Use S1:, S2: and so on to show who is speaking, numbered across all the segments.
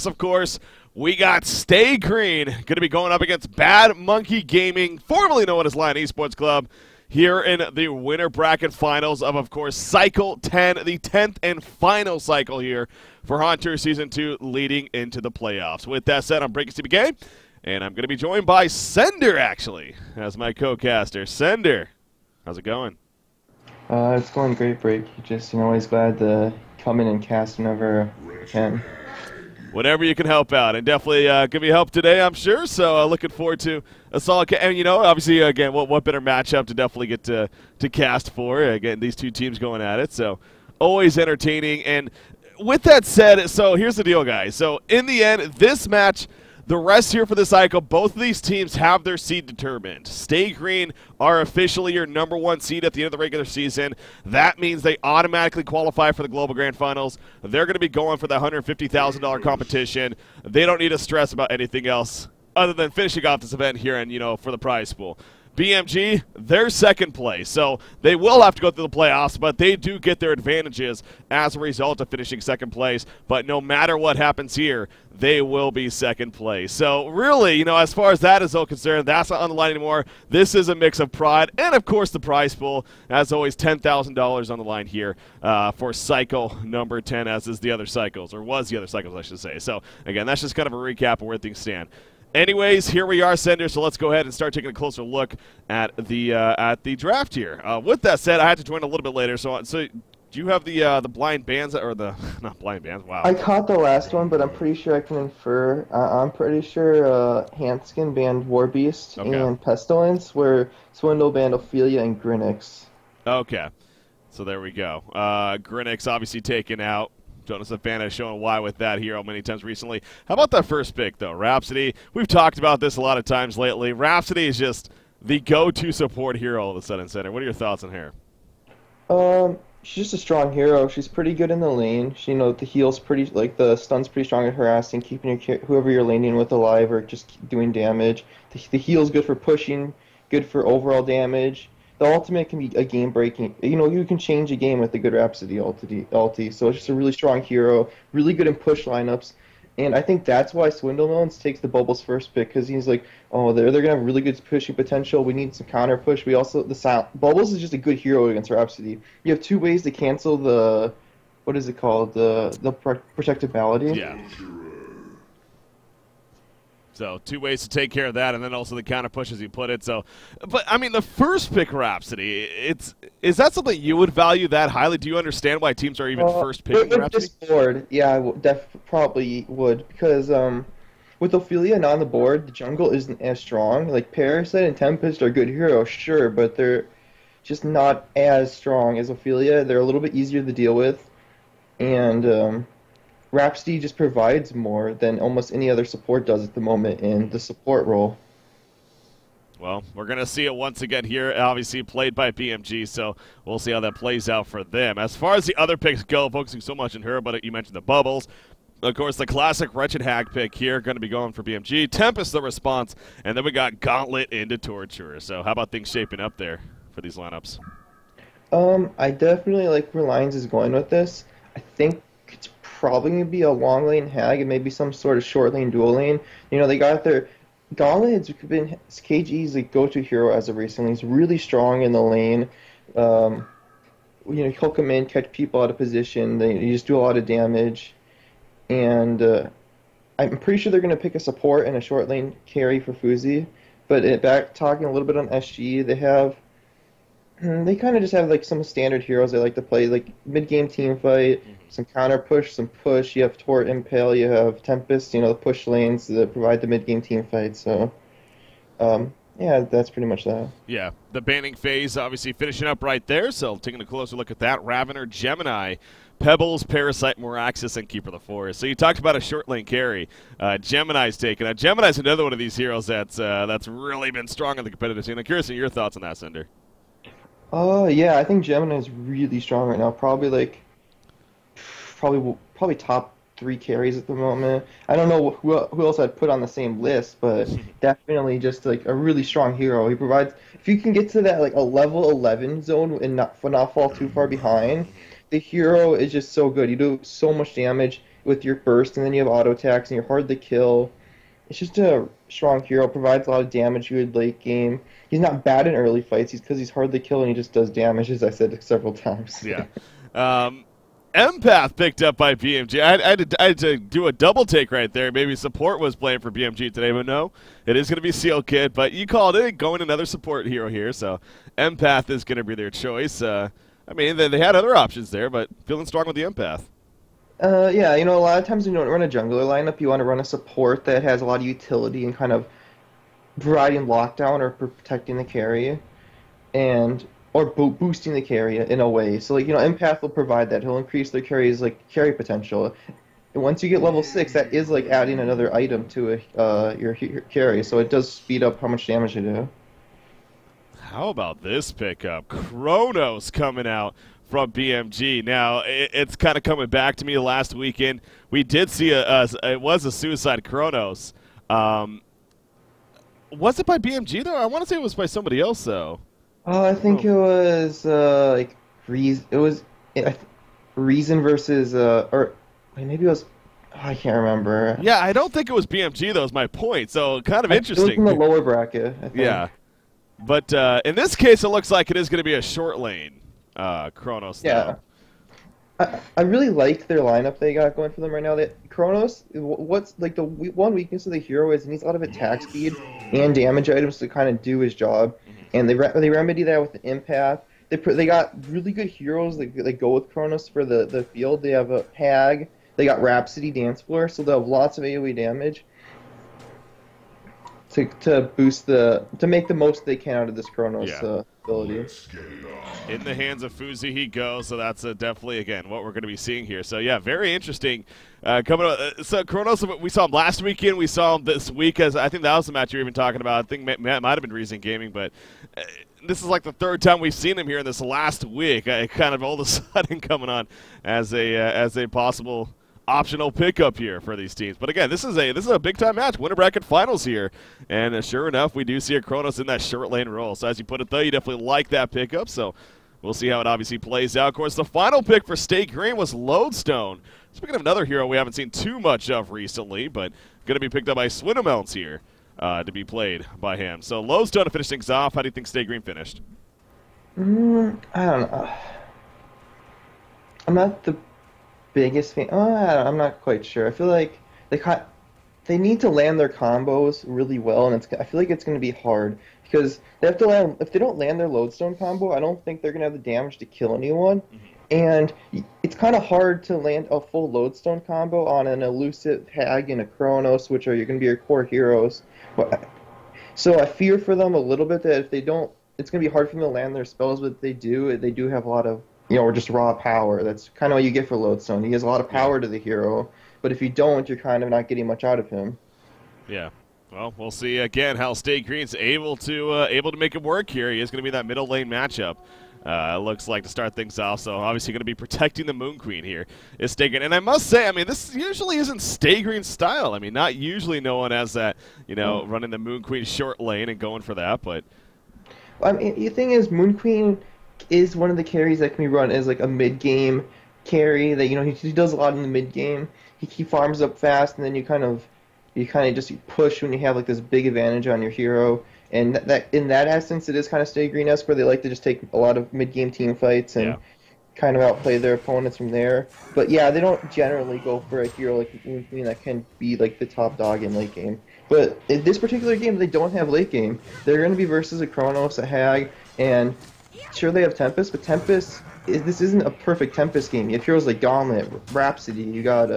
S1: lineups, of course, we got Stay Green going to be going up against Bad Monkey Gaming, formerly known as Lion Esports Club, here in the winter bracket finals of course, Cycle 10, the 10th and final cycle here for HoN Tour Season 2, leading into the playoffs. With that said, I'm Breaking CBK, and I'm going to be joined by Sender, actually, as my co-caster. Sender, how's it going?
S2: It's going great, Break. Just, always glad to come in and cast whenever I can.
S1: Whenever you can help out, and definitely give me help today, I'm sure. So looking forward to a solid. And obviously, again, what better matchup to definitely get to cast for? Again, these two teams going at it, so always entertaining. And with that said, so here's the deal, guys. So in the end, this match, the rest here for the cycle, both of these teams have their seed determined. Stay Green are officially your #1 seed at the end of the regular season. That means they automatically qualify for the Global Grand Finals. They're going to be going for the $150,000 competition. They don't need to stress about anything else other than finishing off this event here and, for the prize pool. BMG, they're second place, so they will have to go through the playoffs, but they do get their advantages as a result of finishing second place. But no matter what happens here, they will be second place. So really, as far as that is all concerned, that's not on the line anymore. This is a mix of pride and, of course, the prize pool. As always, $10,000 on the line here for cycle number 10, as is the other cycles, or was the other cycles, I should say. So, again, that's just kind of a recap of where things stand. Anyways, here we are, Sender, so let's go ahead and start taking a closer look at the draft here. With that said, I had to join a little bit later, so do you have the blind bands, or the, not blind bands, wow.
S2: I caught the last one, but I'm pretty sure I can infer. I'm pretty sure Hanskin banned Warbeast and Pestilence, where Swindle banned Ophelia and Grinix.
S1: Okay, so there we go. Grinix obviously taken out. Jonas Savannah has shown why with that hero many times recently. How about that first pick, though? Rhapsody. We've talked about this a lot of times lately. Rhapsody is just the go-to support hero all of a sudden, Center. What are your thoughts on her?
S2: She's just a strong hero. She's pretty good in the lane. She, the heal's pretty, the stun's pretty strong at harassing, keeping whoever you're laning with alive or just doing damage. The heal's good for pushing, good for overall damage. The ultimate can be a game-breaking. You can change a game with a good Rhapsody ulti. So it's just a really strong hero, really good in push lineups. And I think that's why Swindle Melons takes the Bubbles first pick, because he's like, oh, they're going to have really good pushing potential. We need some counter push. Bubbles is just a good hero against Rhapsody. You have two ways to cancel the, what is it called, the protective malady.
S1: Yeah. So, two ways to take care of that, and then also the counter push, as you put it. So, but, I mean, the first pick Rhapsody, is that something you would value that highly? Do you understand why teams are even first picking Rhapsody?
S2: This board, yeah, I probably would, because with Ophelia not on the board, the jungle isn't as strong. Like, Parasite and Tempest are good heroes, sure, but they're just not as strong as Ophelia. They're a little bit easier to deal with, and Rhapsody just provides more than almost any other support does at the moment in the support role.
S1: Well, we're going to see it once again here, obviously played by BMG, so we'll see how that plays out for them. As far as the other picks go, focusing so much on her, but you mentioned the Bubbles. Of course, the classic Wretched Hag pick here, going to be going for BMG. Tempest the response, and then we got Gauntlet into Torturer. So how about things shaping up there for these lineups?
S2: I definitely like where Lions is going with this. I think it's probably going to be a long lane Hag and maybe some sort of short lane dual lane. They got their Gauntlet has been KG's go-to hero as of recently. He's really strong in the lane. He'll come in, catch people out of position. You just do a lot of damage. And I'm pretty sure they're going to pick a support and a short lane carry for Fuzi. But talking a little bit on SG, they kind of just have some standard heroes they like to play, like mid-game team fight, some counter push, some push. You have Tort, Impale, you have Tempest, the push lanes that provide the mid-game team fight. So, yeah, that's pretty much that.
S1: Yeah, the banning phase obviously finishing up right there, so taking a closer look at that. Ravener, Gemini, Pebbles, Parasite, Moraxis, and Keeper of the Forest. So you talked about a short lane carry. Gemini's taken it. Gemini's another one of these heroes that's really been strong in the competitive scene. I'm curious in your thoughts on that, Sender.
S2: Yeah, I think Gemini is really strong right now. Probably top 3 carries at the moment. I don't know who else I'd put on the same list, but definitely just a really strong hero. He provides, if you can get to that a level 11 zone and not fall too far behind, the hero is just so good. You do so much damage, with your burst, and then you have auto attacks, and you're hard to kill. It's just a strong hero, provides a lot of damage good late game. He's not bad in early fights, because he's hard to kill and he just does damage, as I said several times.
S1: Yeah. Empath picked up by BMG. I had to do a double take right there. Maybe support was playing for BMG today, but no. It is going to be Seal Kid, but you called it. Going another support hero here, so Empath is going to be their choice. I mean, they had other options there, but feeling strong with the Empath.
S2: Yeah, a lot of times when you don't run a jungler lineup, you want to run a support that has a lot of utility and kind of providing lockdown or protecting the carry, or boosting the carry in a way. So Empath will provide that. He'll increase their carry's carry potential. And once you get level 6, that is like adding another item to your carry. So it does speed up how much damage you do.
S1: How about this pickup? Kronos coming out from BMG. Now, it's kind of coming back to me last weekend. We did see it was a Suicide Kronos. Was it by BMG, though? I want to say it was by somebody else, though.
S2: I think it was Reason. It was Reason versus or wait, maybe it was. I can't remember.
S1: Yeah, I don't think it was BMG, though. Is my point. So kind of interesting.
S2: It was in the lower bracket, I think.
S1: Yeah, but in this case, it looks like it is going to be a short lane Kronos.
S2: Yeah. I really liked their lineup they got going for them right now. Kronos, what's the one weakness of the hero is he needs a lot of attack speed and damage items to kind of do his job, and they remedy that with the Empath. They got really good heroes that go with Kronos for the field. They have a Hag, they got Rhapsody Dance Floor, so they'll have lots of AoE damage to make the most they can out of this Kronos ability.
S1: In the hands of Fuzi he goes, so that's definitely, again, what we're going to be seeing here. So, yeah, very interesting. Coming up, so Kronos, we saw him last weekend. We saw him this week. I think that was the match you were even talking about. I think it might have been Reason Gaming, but this is like the third time we've seen him here in this last week. Kind of all of a sudden coming on as a possible optional pickup here for these teams. But again, this is a big time match, winter bracket finals here, and sure enough, we do see a Kronos in that short lane role. So as you put it, though, you definitely like that pickup. So we'll see how it obviously plays out. Of course, the final pick for Stay Green was Lodestone. Speaking of another hero we haven't seen too much of recently, but going to be picked up by Swinamelons here to be played by him. So Lodestone to finish things off. How do you think Stay Green finished?
S2: I don't know. I'm not the biggest fan. I'm not quite sure. I feel like they need to land their combos really well, and I feel like it's going to be hard because they have to land. If they don't land their Lodestone combo, I don't think they're going to have the damage to kill anyone. And it's kind of hard to land a full Lodestone combo on an elusive Hag and a Kronos, which are going to be your core heroes. So I fear for them a little bit that if they don't, it's going to be hard for them to land their spells. But they do have a lot of, or just raw power. That's kind of what you get for Lodestone. He has a lot of power to the hero, but if you don't, you're kind of not getting much out of him.
S1: Yeah. Well, we'll see again how Stay Green's able to make it work here. He is going to be that middle lane matchup. Looks like to start things off, so obviously going to be protecting the Moon Queen here is Stay Green. And I must say, I mean, this usually isn't Stay Green's style. I mean, not usually no one has that, running the Moon Queen short lane and going for that, but...
S2: Well, I mean, the thing is, Moon Queen is one of the carries that can be run as like a mid-game carry that, he does a lot in the mid-game. He farms up fast, and then you kind of just push when you have like this big advantage on your hero. And that in that essence, it is kind of Stay Green-esque, where they like to just take a lot of mid-game team fights and kind of outplay their opponents from there. But yeah, they don't generally go for a hero like Moon Queen that can be like the top dog in late game. But in this particular game, they don't have late game. They're going to be versus a Kronos, a Hag, and sure they have Tempest, but this isn't a perfect Tempest game. You have heroes like Gauntlet, Rhapsody, you got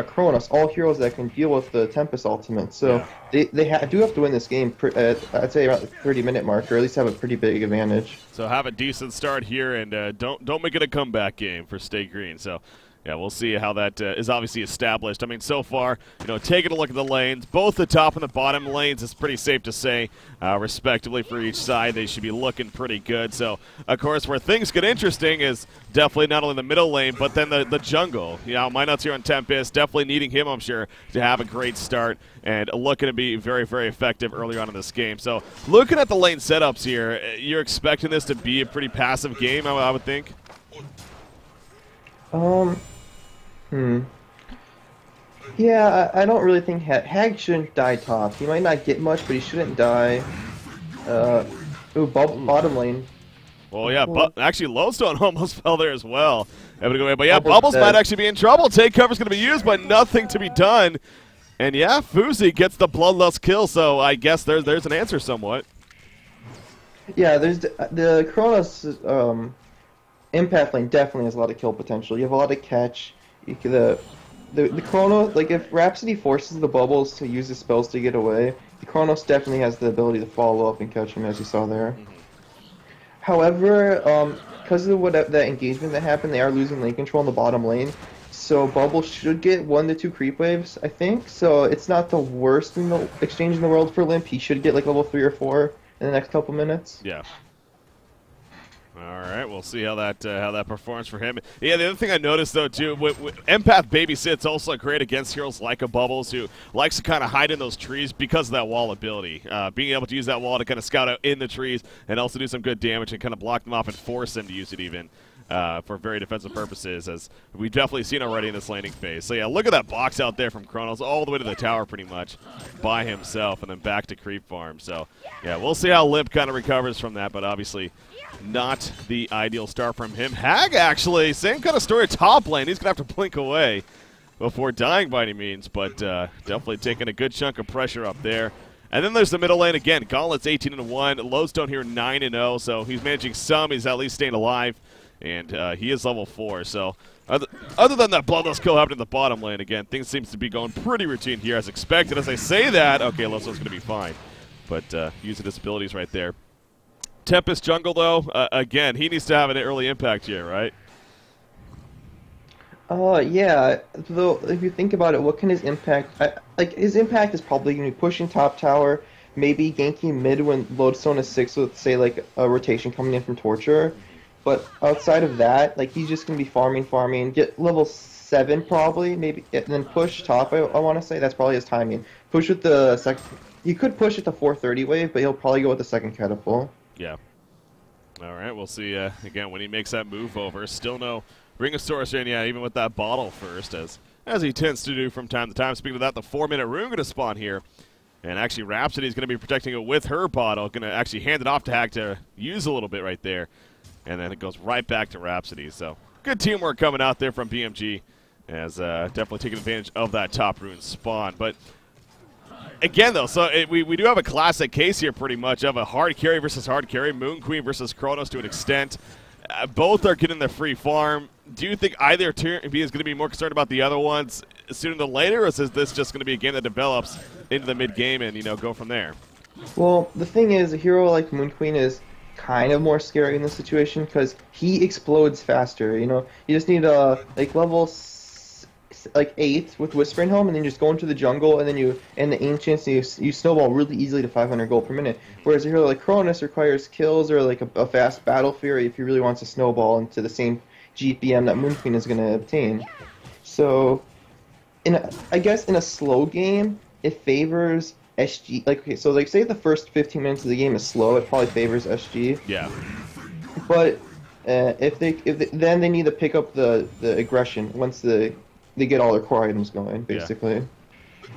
S2: Kronos, all heroes that can deal with the Tempest ultimate. So they do have to win this game, I'd say around the 30-minute mark, or at least have a pretty big advantage.
S1: So have a decent start here, and don't make it a comeback game for Stay Green. So yeah, we'll see how that is obviously established. I mean, so far, taking a look at the lanes, both the top and the bottom lanes, it's pretty safe to say, respectively for each side, they should be looking pretty good. So, of course, where things get interesting is definitely not only the middle lane, but then the jungle. Minot's here on Tempest, definitely needing him, I'm sure, to have a great start and looking to be very, very effective early on in this game. So, looking at the lane setups here, you're expecting this to be a pretty passive game, I would think?
S2: Yeah, I don't really think Hag shouldn't die top. He might not get much, but he shouldn't die. Uh, ooh,
S1: Ooh.
S2: bottom lane.
S1: Well, yeah,
S2: Oh,
S1: actually, Lowstone almost fell there as well. Able to go away. But yeah,
S2: Bubble's
S1: Bubbles might
S2: dead.
S1: actually be in trouble. Take cover's going to be used, but nothing to be done. And yeah, Fuzi gets the bloodlust kill, so I guess there's an answer somewhat.
S2: Yeah, there's the Kronos impact lane definitely has a lot of kill potential. You have a lot of catch. You can, the Chronos, like if Rhapsody forces the Bubbles to use his spells to get away, the Chronos definitely has the ability to follow up and catch him, as you saw there. However, because of that engagement that happened, they are losing lane control in the bottom lane. So Bubble should get 1 to 2 creep waves, I think. So it's not the worst in the exchange in the world for Limp. He should get like level 3 or 4 in the next couple minutes.
S1: Yeah. All right, we'll see how that performs for him. Yeah, the other thing I noticed though too, Empath babysits also great against heroes like a Bubbles, who likes to kind of hide in those trees because of that wall ability. Being able to use that wall to kind of scout out in the trees and also do some good damage and kind of block them off and force them to use it even. For very defensive purposes, as we've definitely seen already in this landing phase. So yeah, look at that box out there from Kronos all the way to the tower pretty much by himself and then back to creep farm. So yeah, we'll see how Limp kind of recovers from that, but obviously not the ideal start from him. Hag actually, same kind of story, top lane. He's going to have to blink away before dying by any means, but definitely taking a good chunk of pressure up there. And then there's the middle lane again. Gauntlet's 18-1, Lowstone here 9-0, so he's managing some. He's at least staying alive. And he is level 4, so other than that bloodless kill happening in the bottom lane, again, things seems to be going pretty routine here as expected. As I say that, okay, Lowstone's going to be fine, but using his abilities right there. Tempest jungle, though, again, he needs to have an early impact here, right?
S2: Yeah. Though, if you think about it, what can his impact? Like his impact is probably going to be pushing top tower, maybe ganking mid when Lodestone is 6 with say like a rotation coming in from Torture. But outside of that, like he's just gonna be farming, get level 7 probably, maybe, and then push top. I want to say that's probably his timing. Push with the second. You could push with the 430 wave, but he'll probably go with the second catapult.
S1: Yeah. All right, we'll see again when he makes that move over. Still no Ring of Source in, yeah, even with that bottle first, as he tends to do from time to time. Speaking of that, the 4-minute rune going to spawn here. And actually, Rhapsody's going to be protecting it with her bottle. Going to actually hand it off to Hag to use a little bit right there. And then it goes right back to Rhapsody. So good teamwork coming out there from BMG, as definitely taking advantage of that top rune spawn. But again, though, so we do have a classic case here pretty much of a hard carry versus hard carry, Moon Queen versus Kronos to an extent. Both are getting the free farm. Do you think either team is going to be more concerned about the other ones sooner than later, or is this just going to be a game that develops into the mid-game and, go from there?
S2: Well, the thing is, a hero like Moon Queen is kind of more scary in this situation because he explodes faster. You just need like level 8 with Whispering Helm, and then just go into the jungle, and then the Ancients, you snowball really easily to 500 gold per minute. Whereas a hero like Cronus requires kills or like a fast Battle Fury if he really wants to snowball into the same GPM that Moon Queen is going to obtain. So, I guess in a slow game, it favors SG. Like, okay, so like say the first 15 minutes of the game is slow, it probably favors SG.
S1: Yeah.
S2: But then they need to pick up the aggression once they get all their core items going, basically.
S1: Yeah.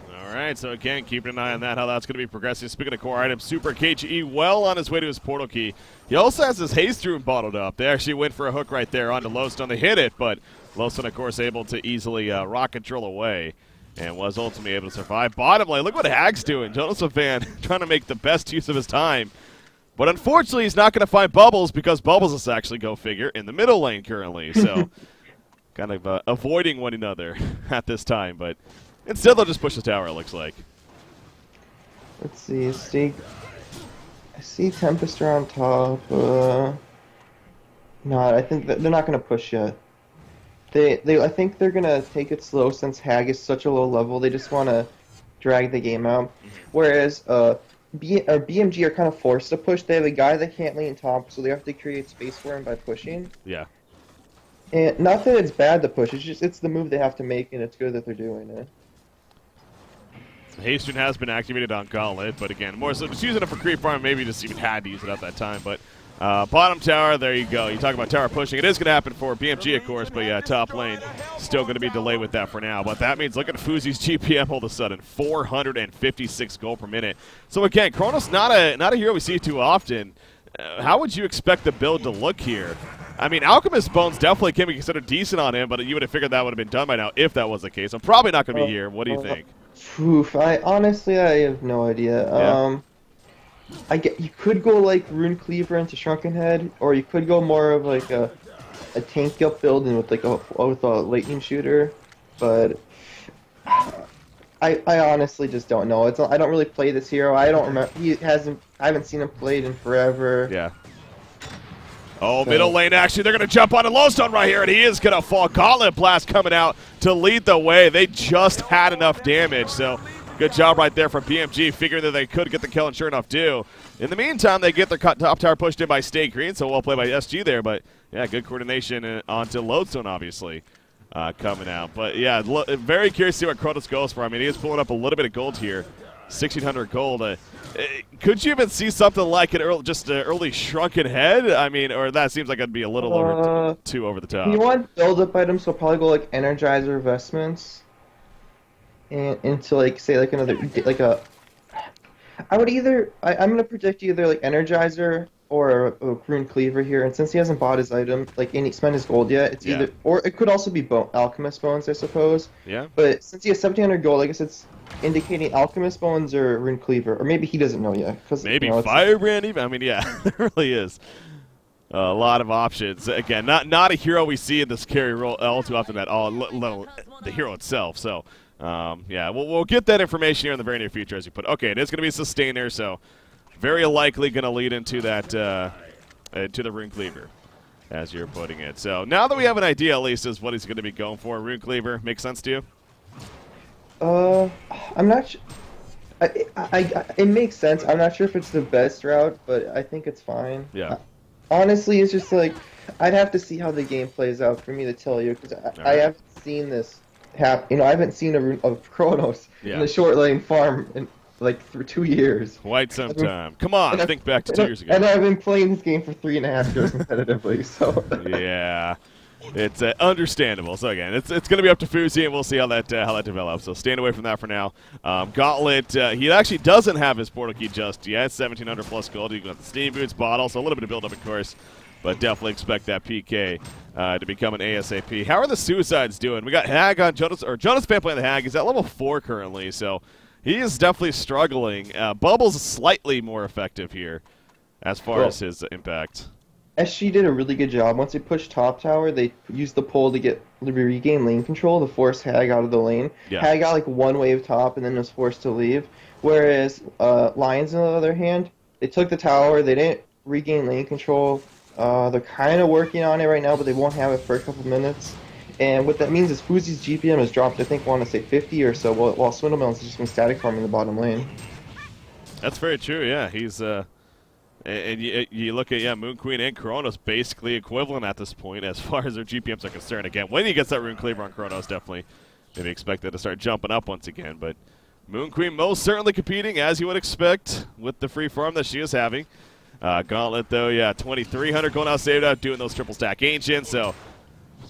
S1: All right, so again, keeping an eye on that, how that's going to be progressing. Speaking of core items, Super KGE well on his way to his portal key. He also has his haste rune bottled up. They actually went for a hook right there onto Lowstone. They hit it, but Lowstone, of course, able to easily rocket drill away and was ultimately able to survive. Bottom lane, look what Hag's doing. Joseph Van trying to make the best use of his time. But unfortunately, he's not going to find Bubbles because Bubbles is actually, go figure, in the middle lane currently. So kind of avoiding one another at this time. But instead, they'll just push the tower, it looks like.
S2: Let's see. I see Tempest around top. No, I think that they're not going to push yet. I think they're going to take it slow since Hag is such a low level. They just want to drag the game out. Whereas BMG are kind of forced to push. They have a guy that can't lane top, so they have to create space for him by pushing.
S1: Yeah.
S2: And not that it's bad to push, it's the move they have to make, and it's good that they're doing it.
S1: Haste rune has been activated on Gauntlet, but again, more so just using it for creep farm, maybe just even had to use it at that time. But Bottom tower, there you go. You talk about tower pushing. It is going to happen for BMG, of course, but yeah, top lane still going to be delayed with that for now. But that means look at Fuzi's GPM all of a sudden, 456 gold per minute. So again, Kronos not a hero we see too often. How would you expect the build to look here? I mean, Alchemist Bones definitely can be considered decent on him, but you would have figured that would have been done by now if that was the case. I'm probably not going to be here. What do you think?
S2: Oof, honestly I have no idea.
S1: Yeah.
S2: You could go like Rune Cleaver into Shrunken Head, or you could go more of like a tank up build and with like with a lightning shooter, but I honestly just don't know. I don't really play this hero. I don't remember. I haven't seen him played in forever.
S1: Yeah. Oh, middle lane action. They're going to jump on a Lowstone right here, and he is going to fall. Gauntlet Blast coming out to lead the way. They just had enough damage, so good job right there from BMG, figuring that they could get the kill and sure enough do. In the meantime, they get their top tower pushed in by Stay Green, so well played by SG there, but yeah, good coordination onto Lodestone, obviously, coming out. But yeah, very curious to see what Kronos goes for. I mean, he is pulling up a little bit of gold here, 1,600 gold. Could you even see something like an early Shrunken Head? I mean, or that seems like it'd be a little too over the top.
S2: You want build-up items, so probably go like Energizer Vestments, and into like say like another like a. I would I'm gonna predict either like Energizer or a Rune Cleaver here, and since he hasn't bought his item, like and he spent his gold yet, it's either or it could also be Alchemist Bones, I suppose.
S1: Yeah.
S2: But since he has 1,700 gold, I guess it's indicating Alchemist Bones or Rune Cleaver, or maybe he doesn't know yet.
S1: Maybe Firebrand even. I mean, yeah, there really is a lot of options. Again, not a hero we see in this carry role all too often at all. The hero itself. So. Yeah, we'll get that information here in the very near future, as you put. Okay, it is going to be a sustainer, so very likely going to lead into that to the Rune Cleaver, as you're putting it. So now that we have an idea, at least, as what he's going to be going for, Rune Cleaver, makes sense to you?
S2: I'm not sure. It makes sense. I'm not sure if it's the best route, but I think it's fine.
S1: Yeah.
S2: Honestly, it's just like I'd have to see how the game plays out for me to tell you, because I haven't seen this. I haven't seen a Kronos in the short lane farm for 2 years.
S1: Quite some time. Come on, think back to 2 years ago.
S2: And I've been playing this game for 3.5 years competitively, so.
S1: Yeah, it's understandable. So again, it's going to be up to Fuzi, and we'll see how that develops. So stand away from that for now. Gauntlet, he actually doesn't have his portal key just yet. 1,700 plus gold. He got the Steam Boots bottle, so a little bit of build up, of course. But definitely expect that PK to become an ASAP. How are the Suicides doing? We got Hag on Jonas Fan playing the Hag. He's at level 4 currently, so he is definitely struggling. Bubble's slightly more effective here as far as his impact.
S2: SG did a really good job. Once they pushed top tower, they used the pull to regain lane control to force Hag out of the lane.
S1: Yeah.
S2: Hag got like one wave top and then was forced to leave. Whereas Lions, on the other hand, they took the tower. They didn't regain lane control. They're kind of working on it right now, but they won't have it for a couple minutes. And what that means is Fuzi's GPM has dropped, I think, I want to say 50 or so, while Swindlemelon's just been static farming the bottom lane.
S1: That's very true, yeah. He's, and you look at, Moon Queen and Kronos basically equivalent at this point as far as their GPMs are concerned. Again, when he gets that Rune Cleaver on Kronos, definitely maybe expect that to start jumping up once again. But Moon Queen most certainly competing, as you would expect, with the free farm that she is having. Gauntlet, though, 2,300 going out, saved out, doing those triple stack ancients. So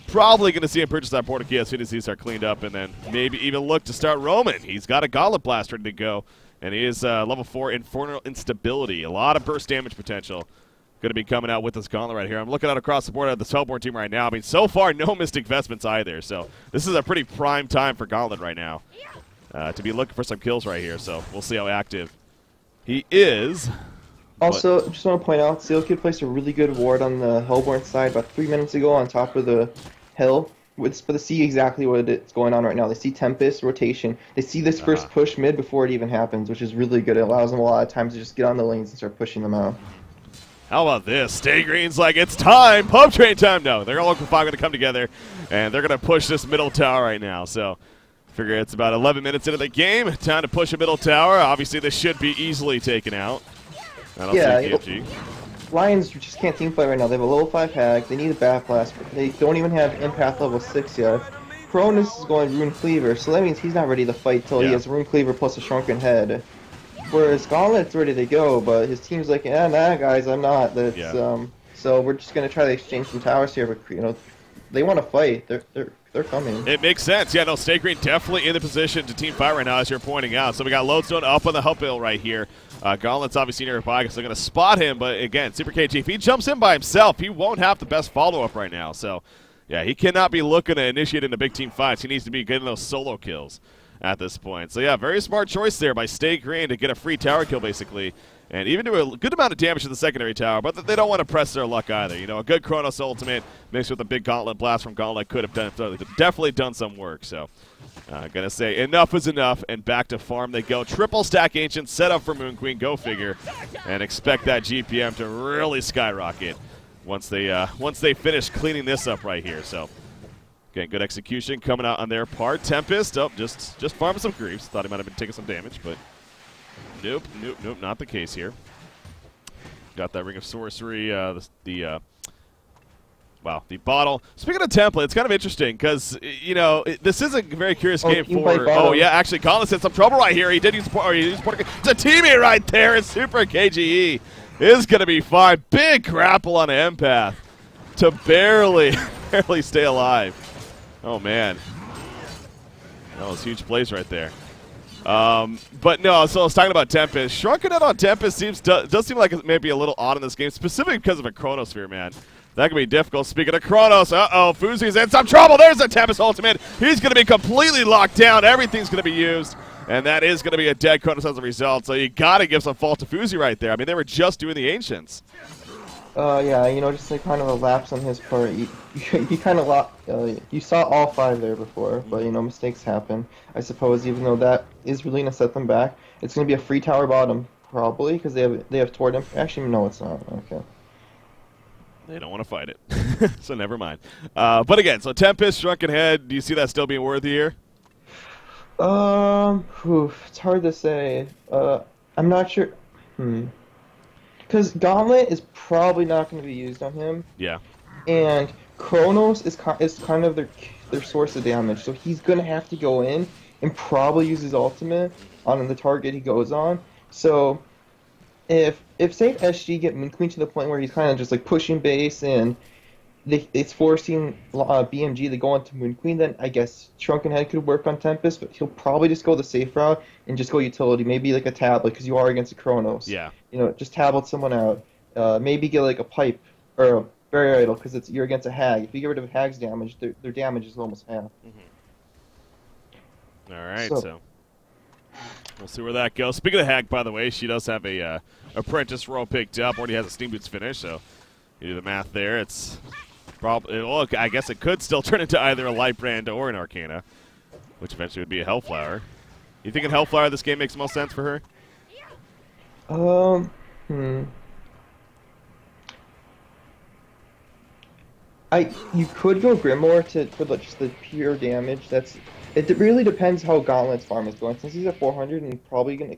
S1: probably going to see him purchase that portal key as soon as these are cleaned up, and then maybe even look to start roaming. He's got a Gauntlet Blast ready to go, and he is level 4 Infernal Instability. A lot of burst damage potential going to be coming out with this Gauntlet right here. I'm looking out across the board at the Spellborn team right now. I mean, so far, no Mystic Vestments either, so this is a pretty prime time for Gauntlet right now to be looking for some kills right here, so we'll see how active he is.
S2: Also, just want to point out, Seal Kid placed a really good ward on the Hellborn side about 3 minutes ago on top of the hill. But they see exactly what it's going on right now. They see Tempest, rotation. They see this first push mid before it even happens, which is really good. It allows them a lot of times to just get on the lanes and start pushing them out.
S1: How about this? Stay Green's like, it's time! Pub train time! No, they're all looking for 5 going to come together, and they're going to push this middle tower right now. So, figure it's about 11 minutes into the game. Time to push a middle tower. Obviously, this should be easily taken out.
S2: Lions just can't team fight right now. They have a level 5 Hag. They need a Bat Blast. They don't even have Empath level 6 yet. Cronus is going Rune Cleaver, so that means he's not ready to fight till he has Rune Cleaver plus a Shrunken Head. Whereas Gauntlet's ready to go, but his team's like, yeah, nah, guys, I'm not. That's so we're just gonna try to exchange some towers here, but they want to fight. They're coming.
S1: It makes sense. Yeah, no, Stay Green definitely in the position to team fight right now, as you're pointing out. So we got Lodestone up on the help hill right here. Gauntlet's obviously nearby, so they're going to spot him. But again, Super KG, if he jumps in by himself, he won't have the best follow-up right now. So, yeah, he cannot be looking to initiate into big team fights. He needs to be getting those solo kills at this point. So, yeah, very smart choice there by Stay Green to get a free tower kill, basically. And even do a good amount of damage to the secondary tower, but they don't want to press their luck either. A good Chronos ultimate mixed with a big Gauntlet blast from Gauntlet could have definitely done some work. So, gonna say enough is enough, and back to farm they go. Triple stack Ancient set up for Moon Queen. Go figure, and expect that GPM to really skyrocket once they finish cleaning this up right here. So, again, good execution coming out on their part. Tempest, just farming some creeps. Thought he might have been taking some damage, but. Nope, not the case here. Got that Ring of Sorcery, the bottle. Speaking of template, it's kind of interesting because, this is a very curious game for... Oh, yeah, actually, Collins had some trouble right here. He did use support. It's a teammate right there. It's Super KGE is going to be fine. Big grapple on an empath to barely stay alive. Oh, man. That was huge plays right there. But no, so I was talking about Tempest. Shrunken Head on Tempest does seem like it may be a little odd in this game, specifically because of a Chronosphere, man. That could be difficult. Speaking of Chronos, Fuzi's in some trouble. There's a Tempest ultimate. He's going to be completely locked down. Everything's going to be used, and that is going to be a dead Chronos as a result. So you got to give some fault to Fuzi right there. I mean, they were just doing the Ancients.
S2: Yeah, just like kind of a lapse on his part. He kind of you saw all 5 there before, but mistakes happen. I suppose even though that is really gonna set them back, it's gonna be a free tower bottom probably because they have toward him. Actually, no, it's not. Okay.
S1: They don't want to fight it, so never mind. But again, so Tempest, Shrunken Head. Do you see that still being worthy here?
S2: It's hard to say. I'm not sure. Because Gauntlet is probably not going to be used on him.
S1: Yeah.
S2: And Chronos is kind of their source of damage, so he's going to have to go in and probably use his ultimate on the target he goes on. So if say SG get Moon Queen to the point where he's kind of just like pushing base and it's forcing BMG to go onto Moon Queen, then I guess Shrunken Head could work on Tempest, but he'll probably just go the safe route and just go utility, maybe like a tablet, because you are against a Chronos.
S1: Yeah.
S2: Just tablet someone out. Maybe get like a pipe or a barrier idol, because you're against a hag. If you get rid of Hag's damage, their damage is almost half.
S1: All right, so we'll see where that goes. Speaking of Hag, by the way, she does have a apprentice role picked up. Already has a Steam Boots finish, so you do the math there. It's probably, well, I guess it could still turn into either a Light Brand or an Arcana, which eventually would be a Hellflower. You thinking Hellflower this game makes the most sense for her?
S2: You could go Grimoire for just the pure damage. It really depends how Gauntlet's farm is going. Since he's at 400 and probably gonna,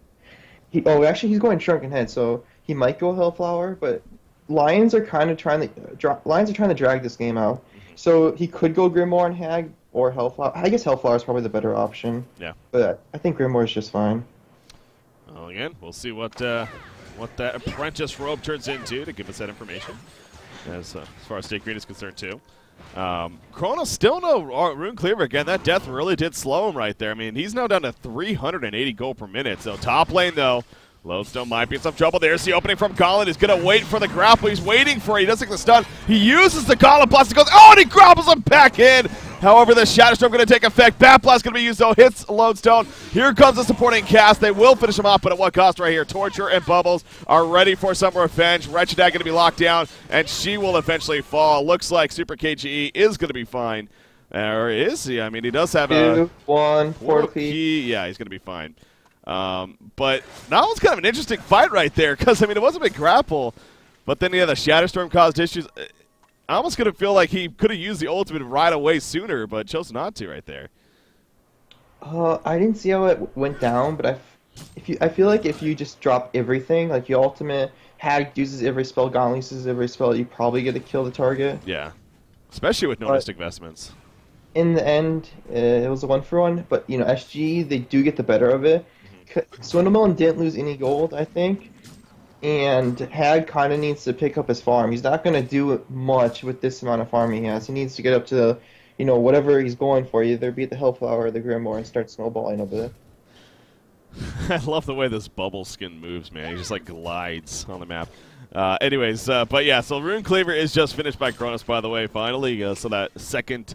S2: he's going Shrunken Head, so he might go Hellflower. But Lions are kind of trying to drag this game out. So he could go Grimoire and Hag or Hellflower. I guess Hellflower is probably the better option.
S1: Yeah.
S2: But I think Grimoire is just fine.
S1: Well, again, we'll see what that apprentice robe turns into to give us that information. As far as Stake Green is concerned, too. Chronos still no Rune Cleaver again. That death really did slow him right there. I mean, he's now down to 380 gold per minute. So top lane, though, Lodestone might be in some trouble. There's the opening from Colin. He's going to wait for the grapple. He's waiting for it. He doesn't get the stun. He uses the Gauntlet Blast. He goes, and he grapples him back in. However, the Shadow Storm going to take effect. Bat Blast going to be used, though. Hits Lodestone. Here comes the supporting cast. They will finish him off, but at what cost right here? Torture and Bubbles are ready for some revenge. Wretched Dad going to be locked down, and she will eventually fall. Looks like Super KGE is going to be fine. Or is he? I mean, he does have a
S2: 2-1 portal key.
S1: Yeah, he's going to be fine. But that was kind of an interesting fight right there, because, I mean, it was a big grapple, but then, yeah, the Shadow Storm caused issues. I almost could have feel like he could have used the ultimate right away sooner, but chose not to right there.
S2: I didn't see how it went down, but I feel like if you just drop everything, like your ultimate, Hag uses every spell, Gauntlet uses every spell, you probably get to kill the target.
S1: Yeah, especially with noticed investments.
S2: In the end, it was a 1-for-1, but SG, they do get the better of it. Swindlemelon didn't lose any gold, I think, and Hag kind of needs to pick up his farm. He's not going to do much with this amount of farm he has. He needs to get up to, whatever he's going for, either be it the Hellflower or the Grimoire, and start snowballing a bit.
S1: I love the way this bubble skin moves, man. He just like glides on the map. But yeah, so Rune Cleaver is just finished by Kronos, by the way, finally. So that second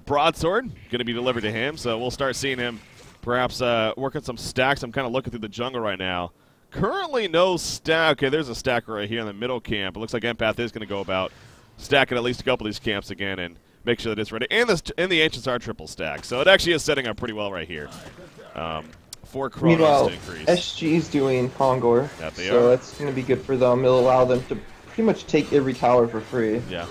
S1: broadsword going to be delivered to him. So we'll start seeing him perhaps working some stacks. I'm kind of looking through the jungle right now. Currently no stack. Okay, there's a stacker right here in the middle camp. It looks like Empath is going to go about stacking at least a couple of these camps again and make sure that it's ready. And the Ancients are triple stack. So it actually is setting up pretty well right here. For Kronos
S2: Meanwhile,
S1: to increase.
S2: SG's doing Kongor, so that's going to be good for them. It'll allow them to pretty much take every tower for free.
S1: Yeah.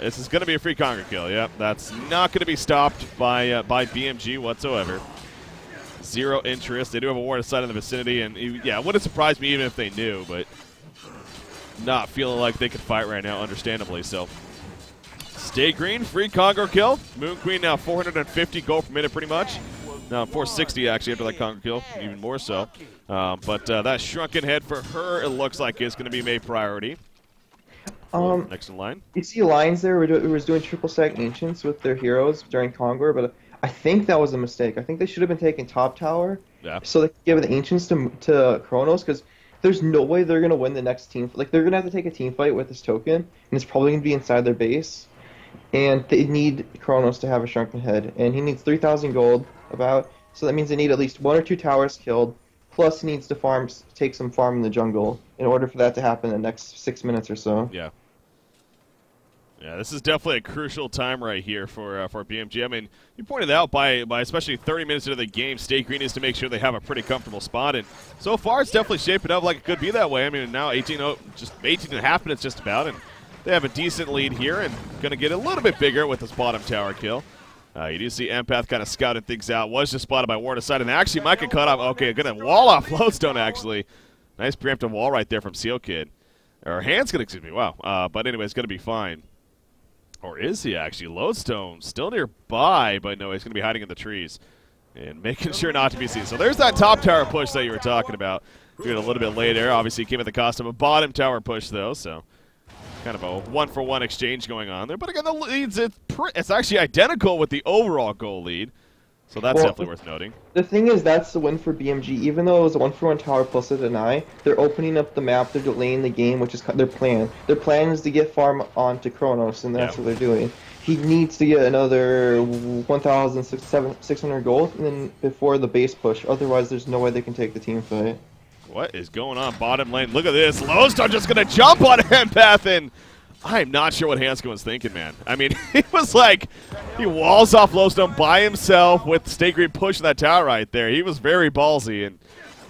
S1: This is going to be a free Kongor kill. Yep, that's not going to be stopped by BMG whatsoever. Zero interest. They do have a ward aside in the vicinity, and yeah, it wouldn't surprise me even if they knew, but not feeling like they could fight right now, understandably. So, stay green, free Kongor kill. Moon Queen now 450 gold per minute, pretty much. Now 460 actually after that Kongor kill, even more so. But that shrunken head for her, it looks like is going to be made priority. Next in line.
S2: You see lines there where it was doing triple stack Ancients with their heroes during Kongor, but I think that was a mistake. I think they should have been taking top tower, so they could give the Ancients to Kronos, because there's no way they're going to win the next team. Like, they're going to have to take a team fight with this token, and it's probably going to be inside their base. And they need Kronos to have a shrunken head, and he needs 3,000 gold about, so that means they need at least 1 or 2 towers killed, plus he needs to take some farm in the jungle in order for that to happen in the next 6 minutes or so.
S1: Yeah. Yeah, this is definitely a crucial time right here for BMG. I mean, you pointed out by especially 30 minutes into the game, Stay Green is to make sure they have a pretty comfortable spot, and so far it's definitely shaping up like it could be that way. I mean, now 18 and a half minutes just about, and they have a decent lead here and going to get a little bit bigger with this bottom tower kill. You do see Empath kind of scouting things out. Was just spotted by ward aside, and actually might get cut off. Okay, going to wall off Lodestone, actually. Nice preemptive wall right there from Seal Kid. Or Hand's going to, excuse me, wow. But anyway, it's going to be fine. Or is he actually? Lodestone still nearby, but no, he's going to be hiding in the trees and making sure not to be seen. So there's that top tower push that you were talking about. Doing a little bit later. Obviously, came at the cost of a bottom tower push, though, so kind of a one-for-one exchange going on there. But again, the leads, it's actually identical with the overall goal lead. So that's definitely worth noting.
S2: The thing is, that's the win for BMG. Even though it was a 1-for-1 tower plus a deny, they're opening up the map, they're delaying the game, which is their plan. Their plan is to get farm onto Kronos, and that's what they're doing. He needs to get another 1,600 gold and then before the base push. Otherwise, there's no way they can take the team fight.
S1: What is going on bottom lane? Look at this. Lodestone just going to jump on Empath, and I'm not sure what Hansko was thinking, man. I mean, he was like, he walls off Lodestone by himself with Stay Green pushing that tower right there. He was very ballsy, and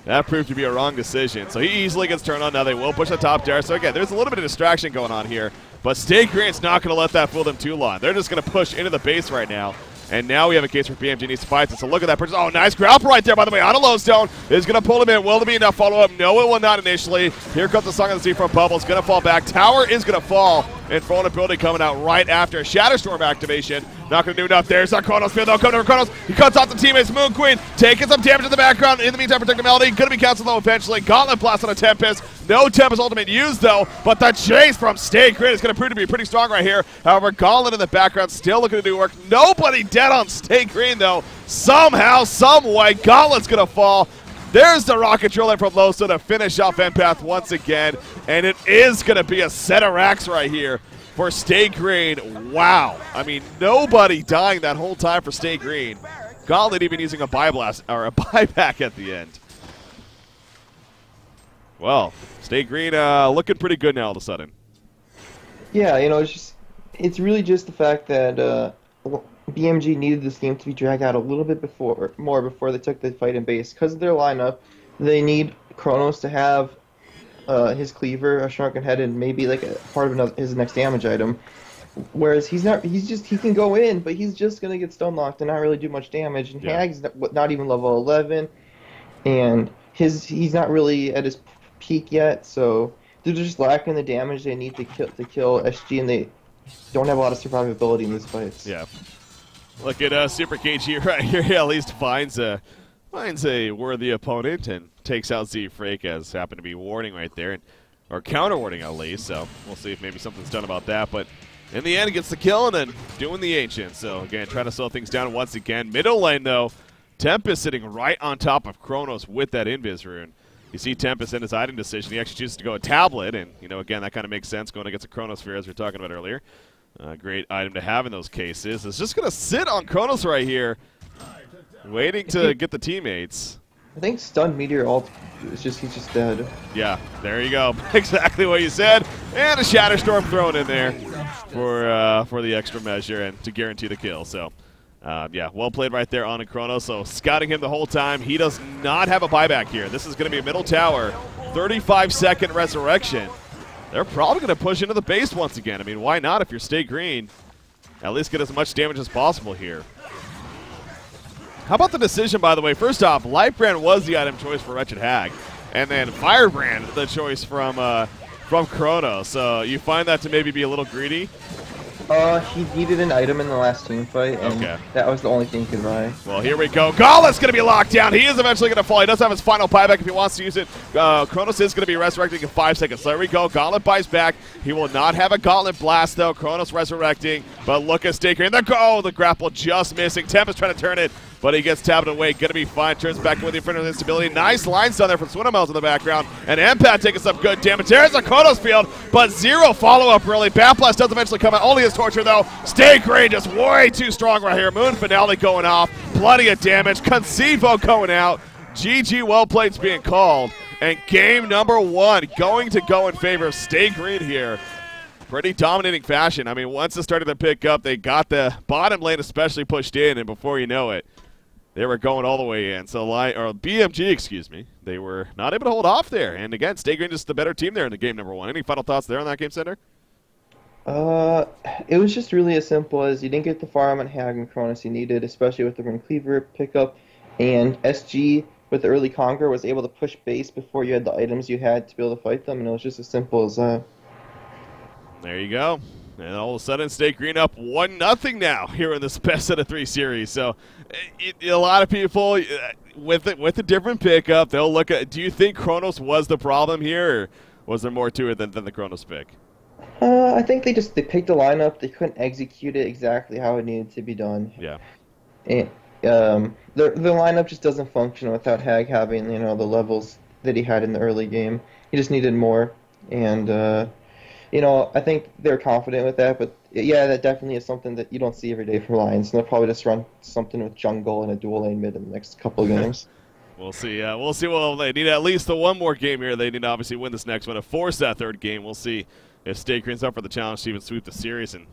S1: that proved to be a wrong decision. So he easily gets turned on. Now they will push the top tower. So again, there's a little bit of distraction going on here, but Stay Green's not going to let that fool them too long. They're just going to push into the base right now. And now we have a case where BMG needs to fight this. So look at that purchase. Oh, nice grapple right there, by the way, on a Lodestone. Is going to pull him in. Will there be enough follow-up? No, it will not initially. Here comes the Song of the Sea from Bubble. It's going to fall back. Tower is going to fall. And vulnerability coming out right after Shatterstorm activation. Not going to do enough. There's that Kronos field. They'll come to Kronos. He cuts off the teammates. Moon Queen taking some damage in the background. In the meantime, protecting Melody. Going to be canceled though eventually. Gauntlet blast on a Tempest. No Tempest ultimate used though. But the chase from Stay Green is going to prove to be pretty strong right here. However, Gauntlet in the background still looking to do work. Nobody dead on Stay Green though. Somehow, some way, Gauntlet's going to fall. There's the rocket drill from Lodestone to finish off Empath once again. And it is going to be a set of racks right here for Stay Green. Wow. I mean, nobody dying that whole time for Stay Green. Gauntlet even using a buyback at the end. Well, Stay Green looking pretty good now all of a sudden.
S2: Yeah, you know, it's really just the fact that BMG needed this game to be dragged out a little bit more before they took the fight in base. Because of their lineup, they need Kronos to have his cleaver, a shrunken head, and maybe like a part of his next damage item. Whereas he can go in, but he's just gonna get stun locked and not really do much damage. And Hag's not even level 11, and he's not really at his peak yet, so they're just lacking the damage they need to kill SG, and they don't have a lot of survivability in these fights.
S1: Yeah. Look at Super KG right here. He at least finds a worthy opponent and takes out Z Frake, as happened to be warning right there, or counter warning at least. So we'll see if maybe something's done about that. But in the end, he gets the kill and then doing the ancient. So again, trying to slow things down once again. Middle lane though, Tempest sitting right on top of Kronos with that invis rune. You see Tempest in his item decision. He actually chooses to go a tablet, and again, that kind of makes sense going against a Chronosphere as we were talking about earlier. Great item to have in those cases. It's just going to sit on Kronos right here, waiting to get the teammates.
S2: I think Stun Meteor ult, he's just dead.
S1: Yeah, there you go. Exactly what you said. And a Shatter Storm thrown in there for the extra measure and to guarantee the kill. So, yeah, well played right there on Kronos. So scouting him the whole time. He does not have a buyback here. This is going to be a middle tower, 35-second resurrection. They're probably going to push into the base once again. I mean, why not if you're Stay Green? At least get as much damage as possible here. How about the decision, by the way? First off, Lightbrand was the item choice for Wretched Hag, and then Firebrand the choice from Kronos. So you find that to maybe be a little greedy?
S2: He needed an item in the last team fight, and that was the only thing he could buy.
S1: Well, here we go. Gauntlet's going to be locked down. He is eventually going to fall. He does have his final buyback if he wants to use it. Kronos is going to be resurrecting in 5 seconds. So there we go. Gauntlet buys back. He will not have a Gauntlet blast, though. Kronos resurrecting, but look at Staker. And the grapple just missing. Tempest trying to turn it, but he gets tapped away. Going to be fine. Turns back with the Infinite Instability. Nice lines down there from Swinamels in the background. And Empath taking some good damage. There's a Kronos field, but zero follow-up, really. Bat Blast does eventually come out. Only his Torture, though. Stay Green just way too strong right here. Moon Finale going off. Plenty of damage. Concevo going out. GG well played's being called. And game number 1 going to go in favor of Stay Green here. Pretty dominating fashion. I mean, once it started to pick up, they got the bottom lane especially pushed in, and before you know it, they were going all the way in. So, BMG, excuse me, they were not able to hold off there. And again, Stay Green just the better team there in the game number 1. Any final thoughts there on that game, Center?
S2: It was just really as simple as you didn't get the farm on Hag and Kronos you needed, especially with the Ring Cleaver pickup, and SG with the early Conquer was able to push base before you had the items you had to be able to fight them, and it was just as simple as that.
S1: There you go. And all of a sudden, Stay Green up 1-0 now here in this best out of 3 series. So, a lot of people with a different pickup, they'll look at. Do you think Kronos was the problem here, or was there more to it than the Kronos pick?
S2: I think they picked a lineup. They couldn't execute it exactly how it needed to be done.
S1: Yeah.
S2: And the lineup just doesn't function without Hag having the levels that he had in the early game. He just needed more, and I think they're confident with that. But yeah, that definitely is something that you don't see every day from Lions. And they'll probably just run something with jungle and a dual lane mid in the next couple of games.
S1: We'll see. We'll see. Well, they need at least one more game here. They need to obviously win this next one to force that 3rd game. We'll see if Stay Green's up for the challenge to even sweep the series and